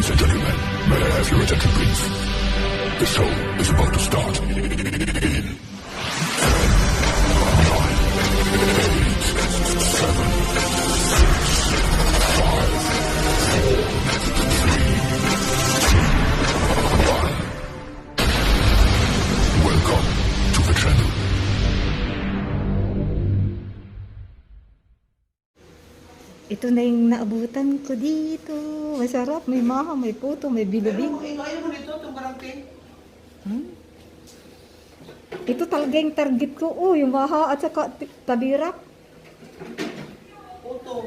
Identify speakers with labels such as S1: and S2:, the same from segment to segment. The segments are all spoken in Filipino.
S1: Ladies and gentlemen, may I have your attention please? The show is about to start. In 9, 8, 7, 6, 5, 4, 3, 2, 1. Welcome to the channel.
S2: Ito na yung naabutan ko dito. Masarap, may maha, may puto, may bilubing.
S3: Ayaw mo dito, itong barangke.
S2: Ito talaga yung target ko. Oh, yung maha at saka tabirak.
S3: Puto.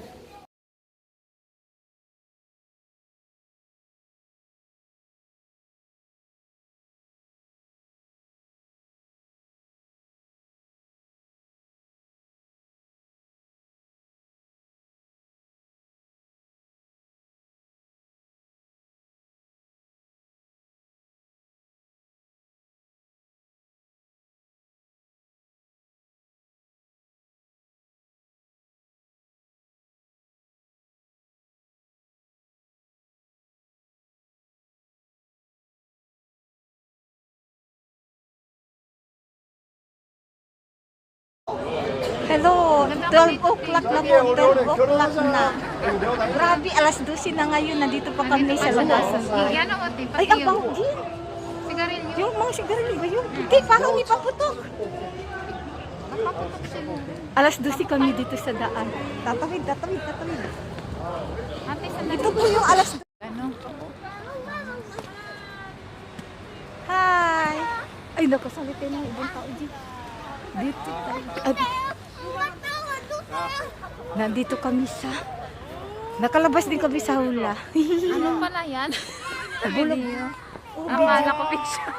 S2: Hello, 12 o'clock na po. 12 o'clock na. Grabe, alas 12 na ngayon. Nandito pa kami sa labasan.
S4: Yan o, ate.
S2: Ay, ang banggi.
S4: Sigarilyo.
S2: Yung mga sigarilyo ba yun? Hindi, parang may paputok.
S4: Nakaputok sila.
S2: Alas 12 kami dito sa daan. Tatawid.
S4: Ate, sandali.
S2: Ito po yung alas 12.
S4: Ano?
S2: Hi! Ay, nakasalitin ng ibang tao dito. Dito tayo. Nandito kami sa... Nakalabas din kami sa hula.
S4: Ano pala yan? Video.
S2: Oh,
S4: Akala ko picture.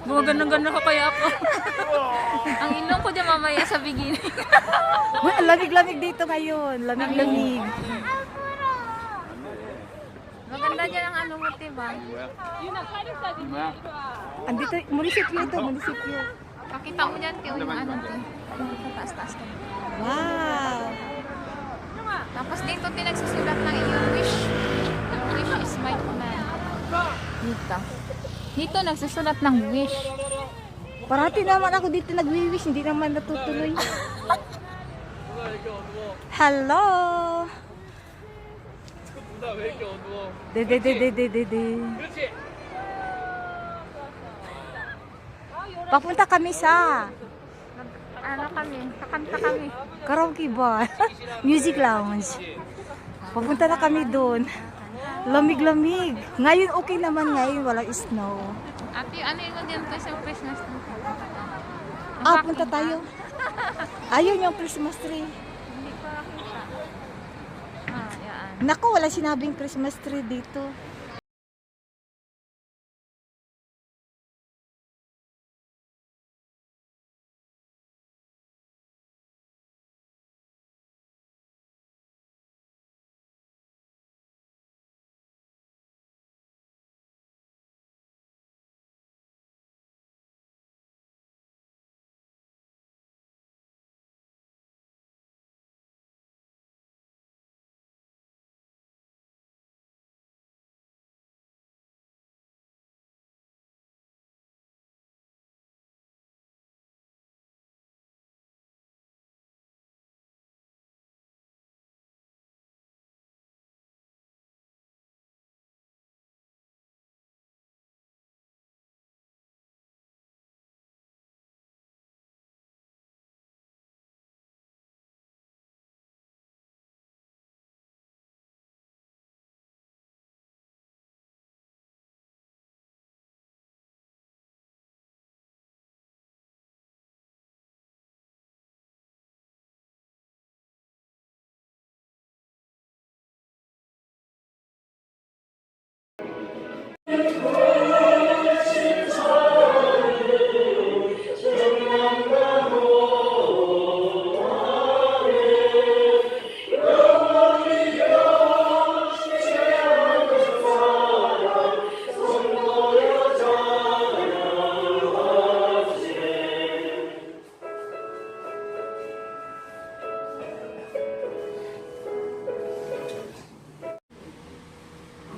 S4: Gumagano-gano ko kaya ako. Ang ilong ko dyan mamaya sa beginning.
S2: Uy, ang lamig-lamig dito ngayon. Lamig-lamig.
S4: Maganda dyan ang ano mo, diba?
S2: Andito, munisipyo ito, munisipyo.
S4: Pakita mo dyan, Tio, yung ano, Tio. Sa taas-taas ka.
S2: Wow!
S4: Tapos dito, Tio, nagsusulat ng iyong wish. Your wish is my command. Dito. Dito, nagsusulat ng wish.
S2: Parati naman ako dito nagwi-wish, hindi naman natutuloy. Hello! De. Papunta kami sa
S4: Ano kami? Kakanta kami.
S2: karaoke bar, music lounge. Papunta na kami doon. Lamig-lamig. Ngayon okay naman ngayon, walang snow.
S4: Ate, ano yung dyan to sa Christmas tree?
S2: Punta tayo. Ayun yung Christmas tree.
S4: Hindi ko nakita. Yan.
S2: Naku, wala sinabing Christmas tree dito.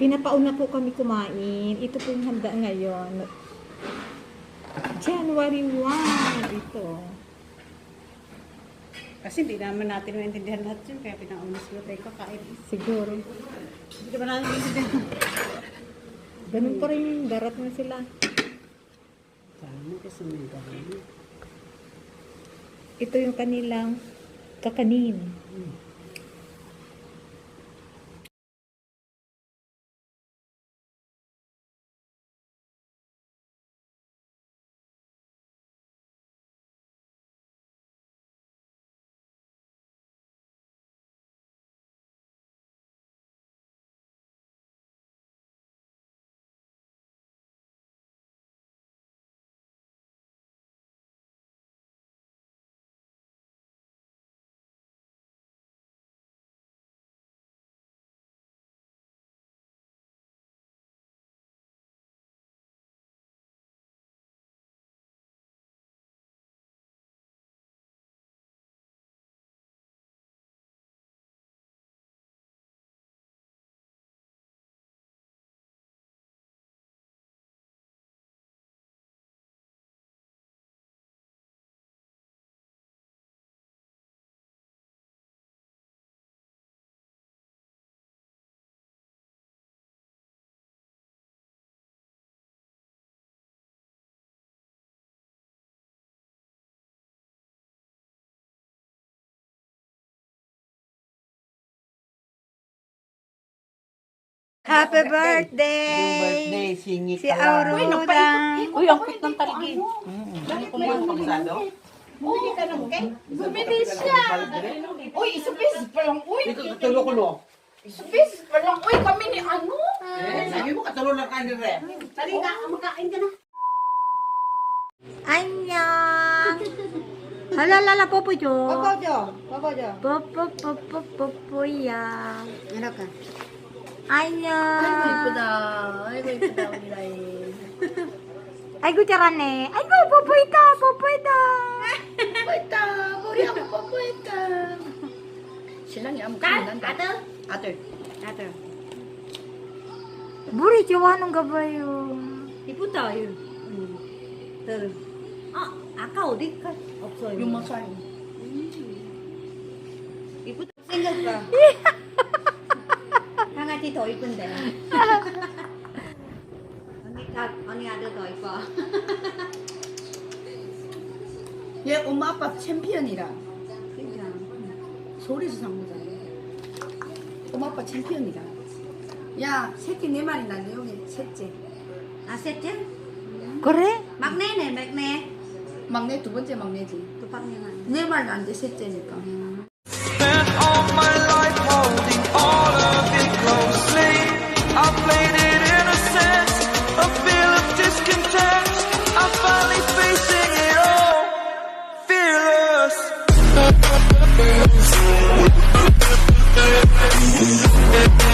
S2: Pinapauna po kami kumain. Ito po yung handa ngayon. January 1. Ito.
S3: Kasi hindi naman natin maintindihan lahat yun, kaya pinauna sila tayo kakain.
S2: Siguro.
S3: Hindi naman natin maintindihan.
S2: Ganun pa rin yung darat na sila.
S3: Dami kasi may dami.
S2: Ito yung kanilang kakanin. Happy birthday!
S3: singit
S2: Si Aurora.
S3: Uy, ang cute ng taligi. Ano ko yung pagsado?
S5: Bumili siya. Uy, isupis pa lang. Uy,
S3: Ito tulo-kulo.
S5: isupis pa lang. Uy, kami ni ano?
S3: Sabi mo katulo lang kanin rin.
S5: Tali na, makain ka na.
S2: Annyeong! Halalala, popo jo.
S3: Papajo.
S2: Popo ya.
S3: Ano ka?
S2: Annyeong!
S5: 이쁘다. 아이고, 이쁘다, 우리 라이.
S2: Ay, 잘하네. 아이고, 뽀뽀했다, 뽀뽀했다.
S5: 뽀뽀했다. 머리하고 뽀뽀했다. 신랑이 아무 기억난다. 아들.
S2: 물이 좋아하는가 봐요.
S3: 이쁘다, 이. 아까 어디 없어요?
S5: 6만 살.
S3: 이쁘다. 생겼다. 강아지 더 이쁜데. 언니 아들 더 이뻐.
S5: 얘 엄마 아빠 챔피언이라.
S3: 진짜.
S5: 서울에서 산 거잖아. 엄마 아빠 챔피언이라. 야, 새끼 네 마리 난데 여기 셋째.
S3: 아, 셋째?
S2: 그래?
S3: 막내네, 막내.
S5: 막내 두 번째 막내지.
S3: 두 방이나.
S5: 네 마리 난데 셋째니까.
S6: Spent all my